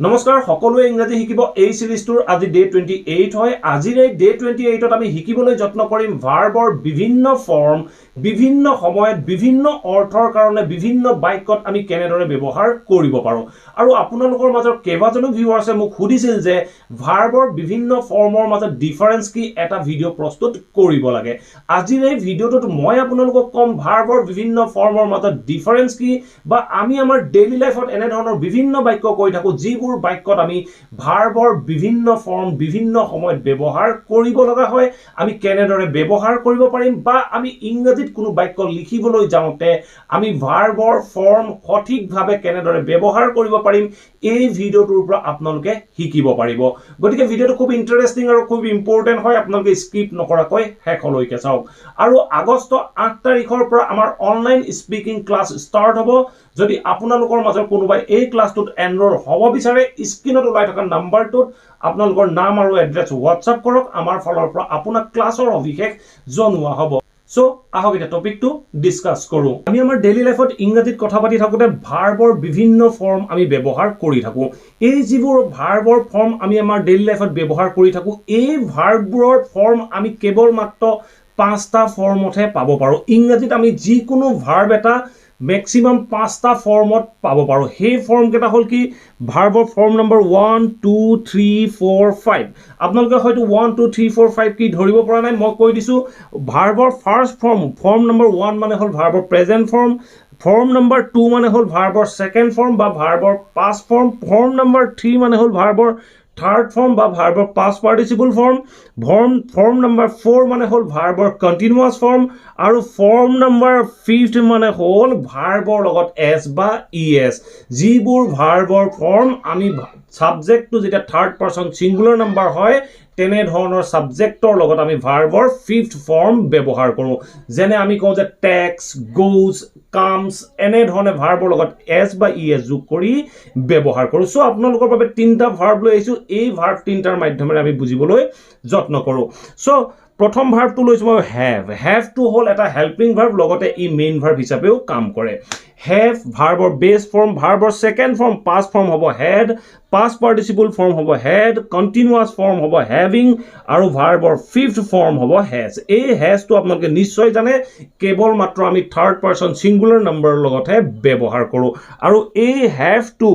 নমস্কাৰ সকলোৱে ইংৰাজী শিকিব এই সিৰিজটোৰ আজি ডে 28 হয় আজিৰ এই ডে 28ত আমি শিকিবলৈ যত্ন কৰিম ভাৰ্বৰ বিভিন্ন ফৰ্ম বিভিন্ন সময়ত বিভিন্ন অৰ্থৰ কাৰণে বিভিন্ন বাক্যত আমি কেনেদৰে ব্যৱহাৰ কৰিব পাৰো আৰু আপোনালোকৰ মাজৰ কেইবাজনো ভিউৱাৰ্ছে মোক সুধিছিল যে ভাৰ্বৰ বিভিন্ন ফৰ্মৰ মাজত ডিফাৰেন্স কি এটা ভিডিও প্ৰস্তুত কৰিব লাগে আজিৰ এই ভিডিওটোত মই আপোনালোকক কম ভাৰ্বৰ বিভিন্ন ফৰ্মৰ মাজত ডিফাৰেন্স কি বা আমি আমাৰ ডেইলি লাইফত এনে ধৰণৰ বিভিন্ন বাক্য কৈ থাকো যিবোৰ বাক্যত আমি ভাৰ্বৰ বিভিন্ন ফৰ্ম বিভিন্ন সময়ত ব্যৱহাৰ কৰিব লগা হয় আমি কেনেদৰে ব্যৱহাৰ কৰিব পাৰিম বা আমি ইংৰাজীত কোনো বাক্য লিখিবলৈ যাওঁতে আমি ভাৰ্বৰ ফৰ্ম সঠিকভাৱে কেনেদৰে ব্যৱহাৰ কৰিব পাৰিম এই ভিডিওটোৰ পৰা আপোনালোকে শিকিব পাৰিব গতিকে ভিডিওটো খুব ইন্টাৰেষ্টিং আৰু খুব ইম্পৰ্টেন্ট হয় আপোনালোকে স্কিপ নকৰাকৈ শেষলৈকে চাওক আৰু আগষ্ট 8 তাৰিখৰ পৰা আমাৰ অনলাইন স্পিকিং ক্লাছ ষ্টাৰ্ট হ'ব যদি আপোনালোকৰ মাজৰ কোনোবাই এই ক্লাছটোত এনৰোল হ'ব বিচাৰে স্ক্ৰীনত ওলাই থকা নাম্বাৰটোত আপোনালোকৰ নাম আৰু এড্ৰেছ হোৱাটছআপ কৰক আমাৰ ফালৰ পৰা আপোনাক ক্লাছৰ অভিষেক জনোৱা হ'ব সো আহক এটা টপিকটো ডিসকাস কৰো আমি আমাৰ ডেইলি লাইফত ইংৰাজীত কথা পাতি থাকোতে ভাৰ্বৰ বিভিন্ন ফৰ্ম আমি ব্যৱহাৰ কৰি থাকো এই যিবোৰ ভাৰ্বৰ ফৰ্ম আমি আমাৰ ডেইলি লাইফত ব্যৱহাৰ কৰি থাকো এই ভাৰ্ববোৰৰ ফৰ্ম আমি কেৱল মাত্ৰ 5টা ফৰ্মতহে পাব পাৰো ইংৰাজীত আমি যিকোনো ভাৰ্ব এটা maximum 5টা ফৰ্মত পাব পাৰো সেই ফৰ্ম কেটা হল কি ভাৰ্বৰ ফৰ্ম নম্বৰ 1 2 3 4 5 আপোনালোকে হয়তো 1 2 3 4 5 কি ধৰিব পৰা নাই মই কৈ দিছো ভাৰ্বৰ ফাৰ্স্ট ফৰ্ম নম্বৰ 1 মানে হল ভাৰ্বৰ প্ৰেজেন্ট ফৰ্ম নম্বৰ 2 মানে হল ভাৰ্বৰ সেকেন্ড ফৰ্ম বা ভাৰ্বৰ পাস্ট ফৰ্ম নম্বৰ 3 মানে হল ভাৰ্বৰ থাৰ্ড ফৰ্ম বা ভাৰ্বৰ পাস্ট পাৰ্টিসিপল ফৰ্ম নম্বৰ 4 মানে হল ভাৰ্বৰ কন্টিনিউয়াস ফৰ্ম আৰু ফৰ্ম নম্বৰ 5 মানে হল ভাৰ্বৰ লগত s বা es যিবোৰ ভাৰ্বৰ ফৰ্ম আমি সাবজেক্টটো যেটা থাৰ্ড পাৰসন সিঙ্গুলাৰ নাম্বাৰ হয় তেনে ধৰণৰ সাবজেক্টৰ লগত আমি ভাৰ্বৰ 5th ফৰ্ম ব্যৱহাৰ কৰো যেনে আমি কওঁ যে টেক্স গোজ কামস এনে ধৰণে ভাৰ্বৰ লগত s বা es যোগ কৰি ব্যৱহাৰ কৰো সো আপোনালোকৰ বাবে তিনটা ভাৰ্ব লৈ আইছো এই ভাৰ্ব তিনটাৰ মাধ্যমেৰে আমি বুজিবলৈ যত্ন কৰো সো প্ৰথম ভাৰ্বটো লৈছো মই হ্যাভ টু হল এটা হেল্পিং ভাৰ্ব লগতে ই মেইন ভাৰ্ব হিচাপেও কাম কৰে have ভাৰ্বৰ বেস ফৰ্ম ভাৰ্বৰ সেকেন্ড ফৰ্ম পাস্ট ফৰ্ম হ'ব had past participle form হ'ব had continuous form হ'ব having আৰু ভাৰ্বৰ 5th form হ'ব has এই has টো আপোনালোকে নিশ্চয় জানে কেৱল মাত্ৰ আমি থাৰ্ড পাৰসন সিঙ্গুলাৰ নাম্বাৰৰ লগতহে ব্যৱহাৰ কৰো আৰু এই have টো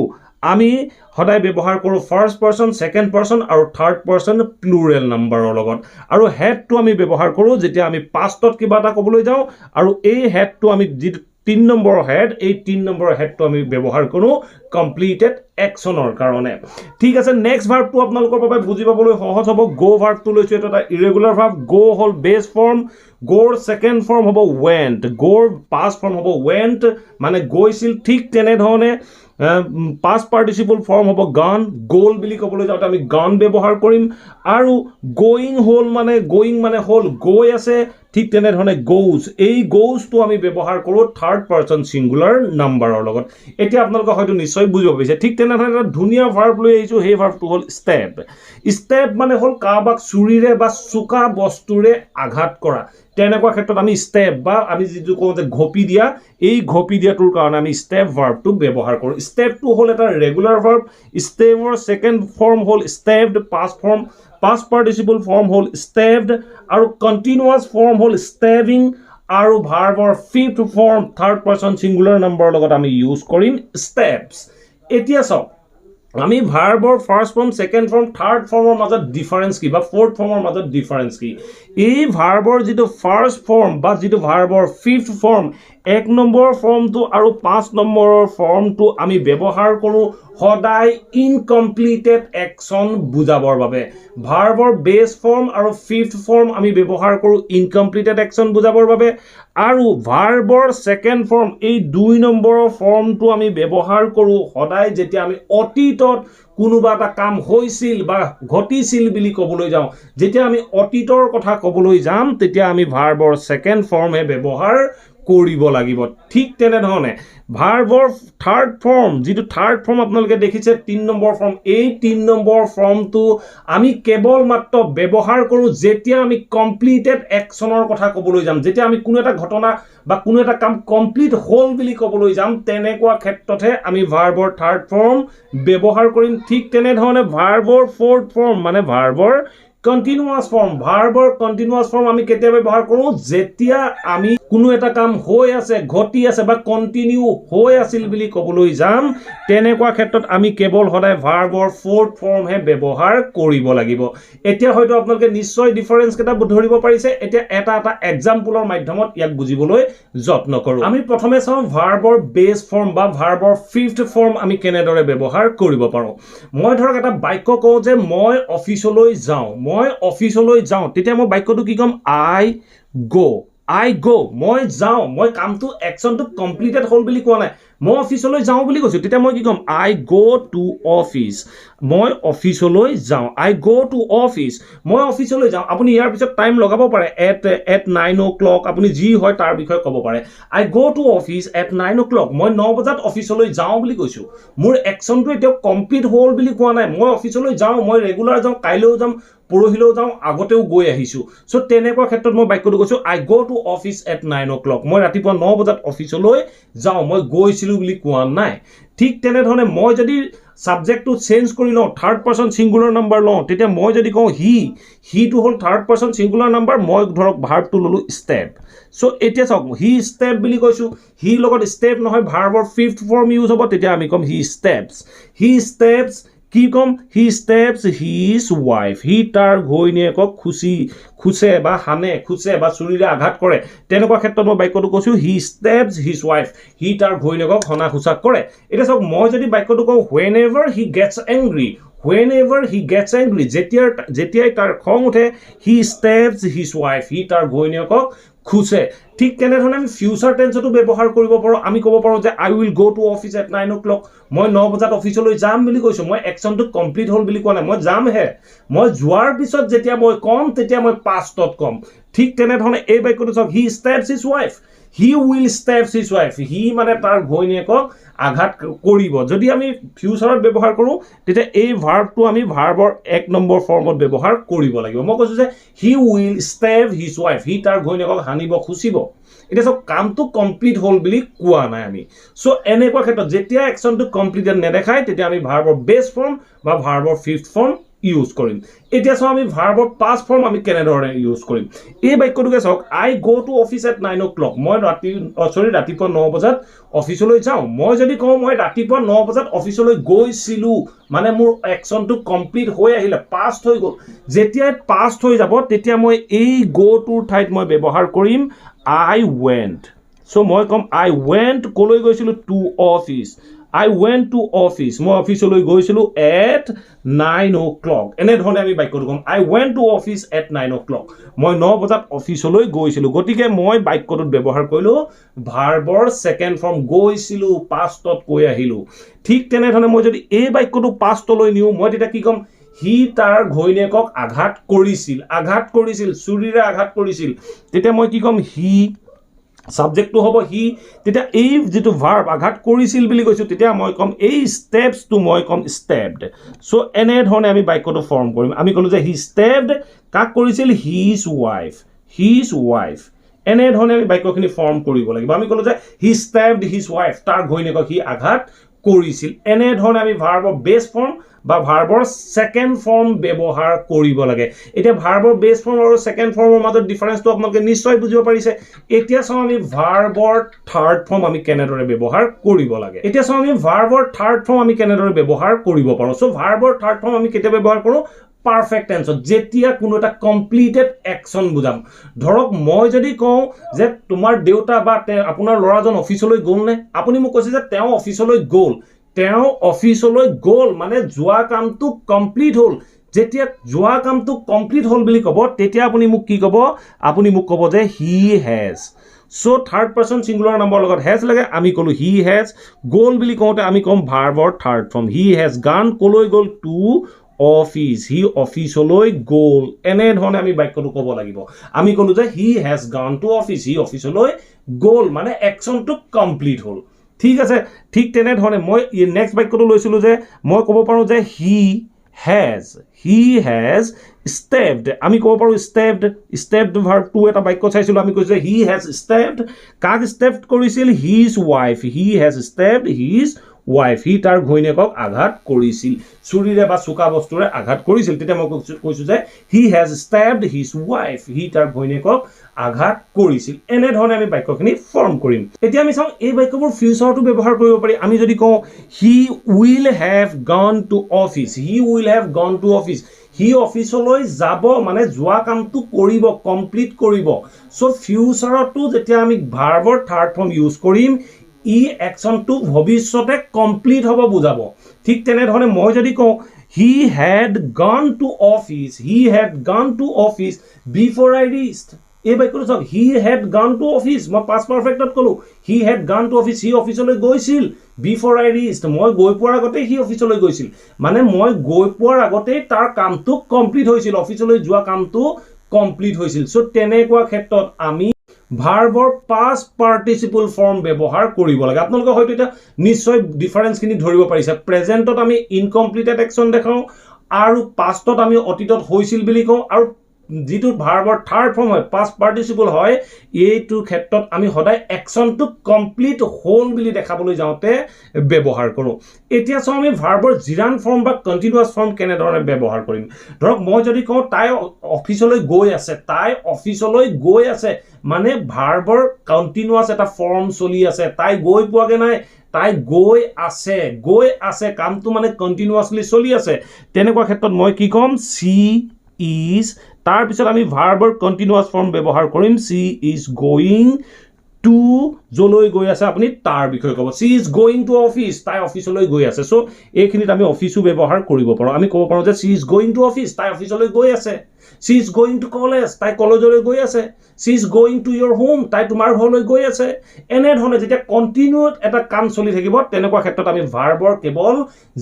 আমি সদায় ব্যৱহাৰ কৰো ফাৰ্স্ট পাৰসন সেকেন্ড পাৰসন আৰু থাৰ্ড পাৰসন প্লুৰেল নাম্বাৰৰ লগত আৰু had টো আমি ব্যৱহাৰ কৰো যেতিয়া আমি পাষ্টত কিবা এটা ক'বলৈ যাওঁ আৰু এই had টো আমি 3 নম্বৰ হেড এই 3 নম্বৰ হেডটো আমি ব্যৱহাৰ কৰো কমপ্লিটেড একচনৰ কাৰণে ঠিক আছে নেক্সট ভাৰ্বটো আপোনালোকৰ বাবে বুজি পাবলৈ সহজ হ'ব গো ভাৰ্বটো লৈছো এটা ইৰেগুলাৰ ভাৰ্ব গো হল বেস ফৰ্ম গোৰ সেকেন্ড ফৰ্ম হ'ব went গোৰ পাস্ট ফৰ্ম হ'ব went মানে গৈছিল ঠিক তেনে ধৰণে past participle form হ'ব gone goal বুলি ক'বলৈ যাওঁতে আমি gone ব্যৱহাৰ কৰিম আৰু going মানে হল গৈ আছে ঠিক তেনে ধৰণে goes এই goes টো আমি ব্যৱহাৰ কৰো থাৰ্ড পাৰসন সিঙ্গুলাৰ নাম্বাৰৰ লগত এতিয়া আপোনালোকে হয়তো নিশ্চয় বুজিব পাৰিছে ঠিক তেনে ধৰণে এটা ধুনীয়া ভাৰ্ব লৈ আহিছো সেই ভাৰ্বটো হল step মানে হল কাবাক চুৰিৰে বা চুকা বস্তুৰে আঘাত কৰা তেনেকুৱা ক্ষেত্ৰত আমি স্টেপ বা আমি যেটো কওঁ যে ঘপি দিয়া এই ঘপি দিয়াটোৰ কাৰণে আমি স্টেপ ভাৰ্বটো ব্যৱহাৰ কৰো স্টেপটো হল এটা ৰেগুলাৰ ভাৰ্ব স্টেপৰ সেকেন্ড ফৰ্ম হল স্টেপড past participle form হল stepped আৰু continuous form হল stabbing আৰু ভাৰ্বৰ 5th form third person singular নাম্বাৰৰ লগত আমি ইউজ কৰিম steps এতিয়া চাওক আমি ভাৰ্বৰ first form second form third ফৰ্মৰ মাজত ডিফাৰেন্স কি বা ফোৰ্থ ফৰ্মৰ মাজত ডিফাৰেন্স কি এই ভাৰ্বৰ যেটো ফাৰ্স্ট ফৰ্ম বা যেটো ভাৰ্বৰ 5th ফৰ্ম 1 নম্বৰ ফৰ্মটো আৰু 5 নম্বৰৰ ফৰ্মটো আমি ব্যৱহাৰ কৰো সদায় ইনকমপ্লিটেড একচন বুজাবৰ বাবে ভাৰ্বৰ বেস ফৰ্ম আৰু 5th ফৰ্ম আমি ব্যৱহাৰ কৰো ইনকমপ্লিটেড একচন বুজাবৰ বাবে আৰু ভাৰ্বৰ সেকেন্ড ফৰ্ম এই 2 নম্বৰৰ ফৰ্মটো আমি ব্যৱহাৰ কৰো সদায় যেতিয়া আমি অতীতত কোনোবা এটা কাম হৈছিল বা ঘটিছিল বুলি ক'বলৈ যাওঁ যেতিয়া আমি অতীতৰ কথা ক'বলৈ যাম তেতিয়া আমি ভাৰ্বৰ সেকেন্ড ফৰ্মে ব্যৱহাৰ কৰিব লাগিব ঠিক তেনেধৰণে ভাৰ্বৰ থাৰ্ড ফৰ্ম যিটো থাৰ্ড ফৰ্ম আপোনালোকে দেখিছে 3 নম্বৰ ফৰ্ম এই 3 নম্বৰ ফৰ্মটো আমি কেৱল মাত্ৰ ব্যৱহাৰ কৰোঁ যেতিয়া আমি কমপ্লিটেড একচনৰ কথা ক'বলৈ যাম যেতিয়া আমি কোনো এটা ঘটনা বা কোনো এটা কাম কমপ্লিট হ'ল বুলি ক'বলৈ যাম তেনেকুৱা ক্ষেত্ৰতহে আমি ভাৰ্বৰ থাৰ্ড ফৰ্ম ব্যৱহাৰ কৰিম ঠিক তেনেধৰণে ভাৰ্বৰ ফ'ৰ্থ ফৰ্ম মানে ভাৰ্বৰ কন্টিনিউয়াস ফৰ্ম ভাৰ্বৰ কন্টিনিউয়াস ফৰ্ম আমি কেতিয়া ব্যৱহাৰ কৰোঁ যেতিয়া আমি কোনো এটা কাম হৈ আছে ঘটি আছে বা কন্টিনিউ হৈ আছিল বুলি ক'বলৈ যাম তেনেকুৱা ক্ষেত্ৰত আমি কেৱল সদায় ভাৰ্বৰ ফ'ৰ্থ ফৰ্ম হে ব্যৱহাৰ কৰিব লাগিব এতিয়া হয়তো আপোনালোকে নিশ্চয় ডিফাৰেন্স কেটা ধৰিব পাৰিছে এতিয়া এটা এক্সাম্পলৰ মাধ্যমত ইয়াক বুজিবলৈ যত্ন কৰোঁ আমি প্ৰথমে চাওঁ ভাৰ্বৰ বেস ফৰ্ম বা ভাৰ্বৰ ফিফথ ফৰ্ম আমি কেনেদৰে ব্যৱহাৰ কৰিব পাৰোঁ মই ধৰক এটা বাক্য কওঁ যে মই অফিচলৈ যাওঁ তেতিয়া মই বাক্যটো কি কম I go মই যাওঁ মই কামটো একচনটো কমপ্লিটেড হ'ল বুলি কোৱা নাই মই অফিচলৈ যাওঁ বুলি কৈছো তেতিয়া মই কি কম I go to office মই অফিচলৈ যাওঁ I go to office মই অফিচলৈ যাওঁ আপুনি ইয়াৰ পিছত টাইম লগাব পাৰে at 9 o'clock আপুনি যি হয় তাৰ বিষয়ে ক'ব পাৰে I go to office at 9 o'clock মই 9 বজাত অফিচলৈ যাওঁ বুলি কৈছো মোৰ একচনটো এতিয়া কমপ্লিট হ'ল বুলি কোৱা নাই মই অফিচলৈ যাওঁ মই ৰেগুলাৰ যাওঁ কাইলৈও যাম পৰহিলৈও যাওঁ আগতেও গৈ আহিছো সো তেনেকুৱা ক্ষেত্ৰত মই বাক্যটো কৈছো I go to office at 9 o'clock মই ৰাতিপুৱা 9 বজাত অফিচলৈ যাওঁ মই গৈছিলো বুলি কোৱা নাই ঠিক তেনেধৰণে মই যদি সাবজেক্টটো চেঞ্জ কৰি লওঁ থাৰ্ড পাৰসন সিঙ্গুলাৰ নাম্বাৰ লওঁ তেতিয়া মই যদি কওঁ হি টু হ'ল থাৰ্ড পাৰসন সিঙ্গুলাৰ নাম্বাৰ মই ধৰক ভাৰ্বটো ললো ষ্টেপ সো এতিয়া চাওক হি ষ্টেপ বুলি কৈছো হি লগত ষ্টেপ নহয় ভাৰ্বৰ ফিফথ ফৰ্ম ইউজ হ'ব তেতিয়া আমি কম হি ষ্টেপস কি কম হি ষ্টেপস হিজ ওয়াইফ হি তাৰ ঘৈণীয়েকক খুচে বা হানে খুচে বা চুৰিৰে আঘাত কৰে তেনেকুৱা ক্ষেত্ৰত মই বাক্যটো কৈছো হি ষ্টেপস হিজ ওয়াইফ হি তাৰ ঘৈণীয়েকক হনা খুচা কৰে এটা চাওক মই যদি বাক্যটো কওঁ whenever he gets angry যেতিয়াই তাৰ খং উঠে he stabs his wife হি তাৰ ঘৈণীয়েকক খুচে ঠিক তেনেধৰণে আমি ফিউচাৰ টেন্সটো ব্যৱহাৰ কৰিব পাৰো আমি ক'ব পাৰো যে I will go to office at 9 o'clock মই 9 বজাত অফিচলৈ যাম বুলি কৈছো মই একচনটো কমপ্লিট হ'ল বুলি কোৱা নাই মই যাম হে মই যোৱাৰ পিছত যেতিয়া মই কম তেতিয়া মই পাষ্টত কম ঠিক তেনেধৰণে এই বাক্যটো চাওক he stabs his wife he will stabs his wife he মানে তাৰ ঘৈণীয়েকক আঘাত কৰিব যদি আমি ফিউচাৰত ব্যৱহাৰ কৰো তেতিয়া এই ভাৰ্বটো আমি ভাৰ্বৰ 1 নম্বৰ ফৰ্মত ব্যৱহাৰ কৰিব লাগিব মই কৈছো যে he will stab his wife he তাৰ ঘৈণীয়েকক হানিব খুচিব এটা সব কামটো কমপ্লিট হ'ল বুলি কোৱা নাই আমি সো এনেকুৱা ক্ষেত্ৰত যেতিয়া একচনটো কমপ্লিটেড নেদেখায় তেতিয়া আমি ভাৰ্বৰ বেস ফৰ্ম বা ভাৰ্বৰ ফিফথ ফৰ্ম ইউজ কৰিম এতিয়া চাও আমি ভাৰ্বৰ পাস্ট ফৰ্ম আমি কেনেদৰে ইউজ কৰিম এই বাক্যটোকে চাওক I go to office at 9 o'clock মই ৰাতিপুৱা 9 বজাত অফিচলৈ যাওঁ মই যদি কওঁ মই ৰাতিপুৱা 9 বজাত অফিচলৈ গৈছিলো মানে মোৰ একচনটো কমপ্লিট হৈ আহিলে পাস্ট হৈ গ'ল যেতিয়া পাস্ট হৈ যাব তেতিয়া মই এই go to ঠাইত মই ব্যৱহাৰ কৰিম I went so মই কম I went কলৈ গৈছিলো to office I went to office মই অফিচলৈ গৈছিলো at 9 o'clock এনে ধৰণে আমি বাক্যটো কম I went to office at 9 o'clock মই 9 বজাত অফিচলৈ গৈছিলো গতিকে মই বাক্যটোত ব্যৱহাৰ কৰিলো ভাৰ্বৰ সেকেন্ড ফৰ্ম গৈছিলো পাষ্টত কৈ আহিলো ঠিক তেনে ধৰণে মই যদি এই বাক্যটো পাষ্টলৈ নিও মই তেতিয়া কি কম হি তাৰ ঘৈণীয়েকক আঘাত কৰিছিল চুৰিৰে আঘাত কৰিছিল তেতিয়া মই কি কম হি সাবজেক্টটো হ'ব হি তেতিয়া এই যেটো ভাৰ্ব আঘাত কৰিছিল বুলি কৈছো তেতিয়া মই কম এই স্টেপস টু মই কম স্টেপড সো এনে ধৰণে আমি বাক্যটো ফৰ্ম কৰিম আমি কলো যে হি স্টেপড কাক কৰিছিল হিজ ওয়াইফ এনে ধৰণে আমি বাক্যখিনি ফৰ্ম কৰিব লাগিব আমি কলো যে হি স্টেপড হিজ ওয়াইফ তাৰ ঘৈণীয়েকক হি আঘাত কৰিছিল এনে ধৰণে আমি ভাৰ্বৰ বেস ফৰ্ম বা ভাৰ্বৰ সেকেন্ড ফৰ্ম ব্যৱহাৰ কৰিব লাগে এতিয়া ভাৰ্বৰ বেস ফৰ্ম আৰু সেকেন্ড ফৰ্মৰ মাজত ডিফাৰেন্সটো আপোনালোকে নিশ্চয় বুজিব পাৰিছে এতিয়া চাও আমি ভাৰ্বৰ থাৰ্ড ফৰ্ম আমি কেনেদৰে ব্যৱহাৰ কৰিব লাগে এতিয়া চাও আমি ভাৰ্বৰ থাৰ্ড ফৰ্ম আমি কেনেদৰে ব্যৱহাৰ কৰিব পাৰো সো ভাৰ্বৰ থাৰ্ড ফৰ্ম আমি কেতিয়া ব্যৱহাৰ কৰো পাৰফেক্ট টেন্সত যেতিয়া কোনো এটা কমপ্লিটেড একশন বুজাম ধৰক মই যদি কওঁ যে তোমাৰ দেউতা বা আপোনাৰ ল'ৰাজন অফিচলৈ গ'ল নে আপুনি মোক কৈছে যে তেওঁ অফিচলৈ গ'ল মানে যোৱা কামটো কমপ্লিট হ'ল যেতিয়া যোৱা কামটো কমপ্লিট হ'ল বুলি ক'ব তেতিয়া আপুনি মোক কি ক'ব আপুনি মোক ক'ব যে he has so third person singular number লগত হ্যাজ লাগে আমি কলো হি হ্যাজ গোল বুলি কওঁতে আমি কম ভাৰ্বৰ third form he has gone কলৈ গ'ল টু office he অফিচলৈ গ'ল এনে ধৰণে আমি বাক্যটো ক'ব লাগিব আমি ক'লো যে he has gone to office he অফিচলৈ গ'ল মানে একচনটো কমপ্লিট হ'ল ঠিক আছে ঠিক তেনে ধৰণে মই নেক্সট বাক্যটো লৈছিলো যে মই ক'ব পাৰো যে he has stepped আমি ক'ব পাৰো stepped verb 2 এটা বাক্য চাইছিলো আমি কৈছো he has stepped কাক stepped কৰিছিল his wife he has stepped his wife he তাৰ ঘৈণীয়েকক আঘাত কৰিছিল চুৰিৰে বা চুকা বস্তুৰে আঘাত কৰিছিল তেতিয়া মই কৈছো যে he has stabbed his wife he তাৰ ঘৈণীয়েকক আঘাত কৰিছিল এনে ধৰণে আমি বাক্যখিনি ফৰ্ম কৰিম এতিয়া আমি চাওঁ এই বাক্যবোৰ ফিউচাৰটো ব্যৱহাৰ কৰিব পাৰি আমি যদি কওঁ he will have gone to office he অফিচলৈ যাব মানে যোৱা কামটো কৰিব কমপ্লিট কৰিব সো ফিউচাৰটো যেতিয়া আমি ভাৰ্বৰ থাৰ্ড ফৰ্ম ইউজ কৰিম ই একচনটো ভৱিষ্যতে কমপ্লিট হ'ব বুজাব ঠিক তেনে ধৰণে মই যদি কওঁ he had gone to office before I reached এই বাক্যটো চাওক he had gone to office মই past perfectত কলো he had gone to office he অফিচলৈ গৈছিল before I reached মই গৈ পোৱাৰ আগতে he অফিচলৈ গৈছিল মানে মই গৈ পোৱাৰ আগতে তাৰ কামটো কমপ্লিট হৈছিল অফিচলৈ যোৱা কামটো কমপ্লিট হৈছিল সো তেনেকুৱা ক্ষেত্ৰত আমি ভাৰ্বৰ past participle form ব্যৱহাৰ কৰিব লাগে আপোনালোকে হয়তো এটা নিশ্চয় ডিফাৰেন্সখিনি ধৰিব পাৰিছে প্ৰেজেন্টত আমি ইনকমপ্লিটেড অ্যাকশন দেখাও আৰু পাষ্টত আমি অতীতত হৈছিল বুলি কওঁ আৰু যেটো ভাৰ্বৰ থাৰ্ড ফৰ্ম হয় past participle হয় এইটো ক্ষেত্ৰত আমি সদায় অ্যাকশনটো কমপ্লিট হোল বুলি দেখাবলৈ যাওঁতে ব্যৱহাৰ কৰো এতিয়া চাও আমি ভাৰ্বৰ জিৰান ফৰ্ম বা কন্টিনিউয়াস ফৰ্ম কেনে ধৰণে ব্যৱহাৰ কৰিম ধৰক মই যদি কওঁ তাই অফিচলৈ গৈ আছে মানে ভাৰ্বৰ কন্টিনিউয়াস এটা ফৰ্ম চলি আছে তাই গৈ পোৱাগে নাই তাই গৈ আছে কামটো মানে কন্টিনিউয়াসলি চলি আছে তেনেকুৱা ক্ষেত্ৰত মই কি কম she is তাৰ পিছত আমি ভাৰ্বৰ কন্টিনিউয়াস ফৰ্ম ব্যৱহাৰ কৰিম she is going to জলৈ গৈ আছে আপুনি তাৰ বিষয়ে ক'ব she is going to office তাই অফিচলৈ গৈ আছে সো এইখিনিত আমি অফিসও ব্যৱহাৰ কৰিব পাৰো আমি ক'ব পাৰো যে she is going to office তাই অফিচলৈ গৈ আছে she is going to college তাই কলেজলৈ গৈ আছে she is going to your home তাই তোমাৰ ঘৰলৈ গৈ আছে এনে ধৰণে যেতিয়া কন্টিনিউড এটা কাম চলি থাকিব তেনেকুৱা ক্ষেত্ৰত আমি ভাৰ্বৰ কেৱল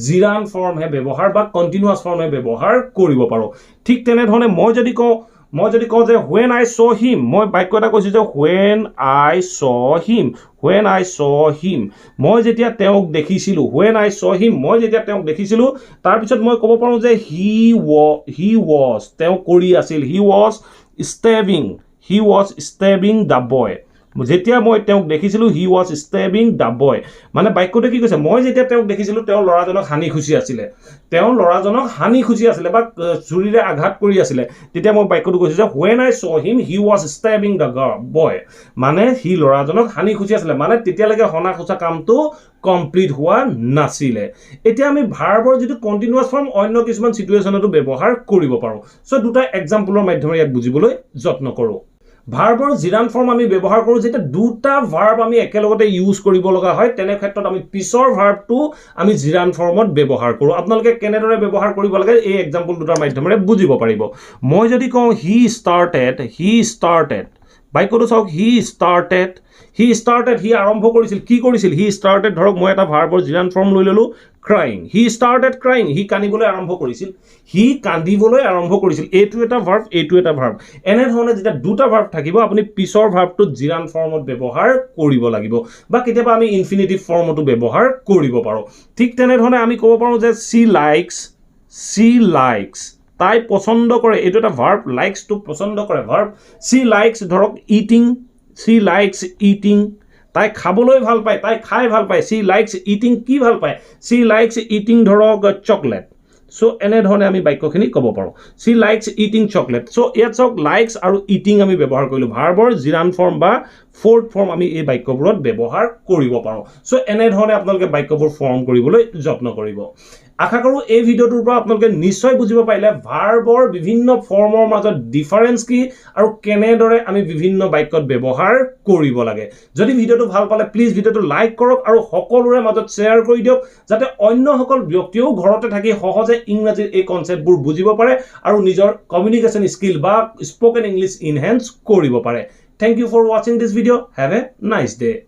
জিৰান ফৰ্ম হে ব্যৱহাৰ বা কন্টিনিউয়াস ফৰ্ম হে ব্যৱহাৰ কৰিব পাৰো ঠিক তেনে ধৰণে মই যদি কওঁ যে when I saw him মই বাক্য এটা কৈছো যে when I saw him মই যেতিয়া তেওঁক দেখিছিলো তাৰ পিছত মই ক'ব পাৰো যে he was তেওঁ কৰি আছিল he was stabbing the boy যেতিয়া মই তেওঁক দেখিছিলো he was stabbing the boy মানে বাক্যটো কি কৈছে মই যেতিয়া তেওঁক দেখিছিলো তেওঁ লৰাজনক হানি খুচি আছিলে বা চুৰিৰে আঘাত কৰি আছিলে তেতিয়া মই বাক্যটো কৈছো যে when I saw him he was stabbing the boy মানে হি লৰাজনক হানি খুচি আছিলে মানে তেতিয়ালৈকে হনা খুচা কামটো কমপ্লিট হোৱা নাছিলে এতিয়া আমি ভাৰ্বৰ যেটো কন্টিনিউয়াস ফৰ্ম অন্য কিছুমান সিচুৱেচনতো ব্যৱহাৰ কৰিব পাৰো সো দুটা এক্সাম্পলৰ মাধ্যমেৰে ইয়াক বুজিবলৈ যত্ন কৰো ভাৰ্বৰ জিৰান ফৰ্ম আমি ব্যৱহাৰ কৰো যেটা দুটা ভাৰ্ব আমি একেলগতে ইউজ কৰিব লগা হয় তেনে ক্ষেত্ৰত আমি পিছৰ ভাৰ্বটো আমি জিৰান ফৰ্মত ব্যৱহাৰ কৰো আপোনালোকে কেনেদৰে ব্যৱহাৰ কৰিব লাগে এই এক্সাম্পল দুটাৰ মাধ্যমেৰে বুজিব পাৰিব মই যদি কওঁ he started বাক্যটো চাওক he started he আৰম্ভ কৰিছিল কি কৰিছিল he started ধৰক মই এটা ভাৰ্বৰ জিৰান ফৰ্ম লৈ ললো crying he started crying he কান্দিবলৈ আৰম্ভ কৰিছিল এইটো এটা ভাৰ্ব এনে ধৰণে যেতিয়া দুটা ভাৰ্ব থাকিব আপুনি পিছৰ ভাৰ্বটো জিৰান ফৰ্মত ব্যৱহাৰ কৰিব লাগিব বা কেতিয়াবা আমি ইনফিনিটিভ ফৰ্মতো ব্যৱহাৰ কৰিব পাৰো ঠিক তেনে ধৰণে আমি ক'ব পাৰো যে she likes তাই পছন্দ কৰে এইটো এটা ভাৰ্ব লাইকস টু পছন্দ কৰে ভাৰ্ব she likes ধৰক eating তাই খাবলৈ ভাল পায় তাই খাই ভাল পায় she likes eating কি ভাল পায় she likes eating ধৰক চকলেট সো এনে ধৰণে আমি বাক্যখিনি ক'ব পাৰো she likes eating chocolate so ইয়াত চাওক likes আৰু eating আমি ব্যৱহাৰ কৰিলো ভাৰ্বৰ জিৰান ফৰ্ম বা ফৰ্থ ফৰ্ম আমি এই বাক্যবোৰত ব্যৱহাৰ কৰিব পাৰো সো এনে ধৰণে আপোনালোকে বাক্যবোৰ ফৰ্ম কৰিবলৈ যত্ন কৰিব আশা কৰো এই ভিডিওটোৰ পৰা আপোনালোকে নিশ্চয় বুজিব পাৰিলে ভাৰ্বৰ বিভিন্ন ফৰ্মৰ মাজত ডিফাৰেন্স কি আৰু কেনেদৰে আমি বিভিন্ন বাক্যত ব্যৱহাৰ কৰিব লাগে যদি ভিডিওটো ভাল পালে প্লিজ ভিডিওটো লাইক কৰক আৰু সকলোৰে মাজত শেয়াৰ কৰি দিয়ক যাতে অন্য সকল ব্যক্তিও ঘৰতে থাকি সহজে ইংৰাজীৰ এই কনসেপ্টবোৰ বুজিব পাৰে আৰু নিজৰ কমিউনিকেশন স্কিল বা স্পোকেন ইংলিশ ইনহেন্স কৰিব পাৰে Thank you for watching this video. Have a nice day.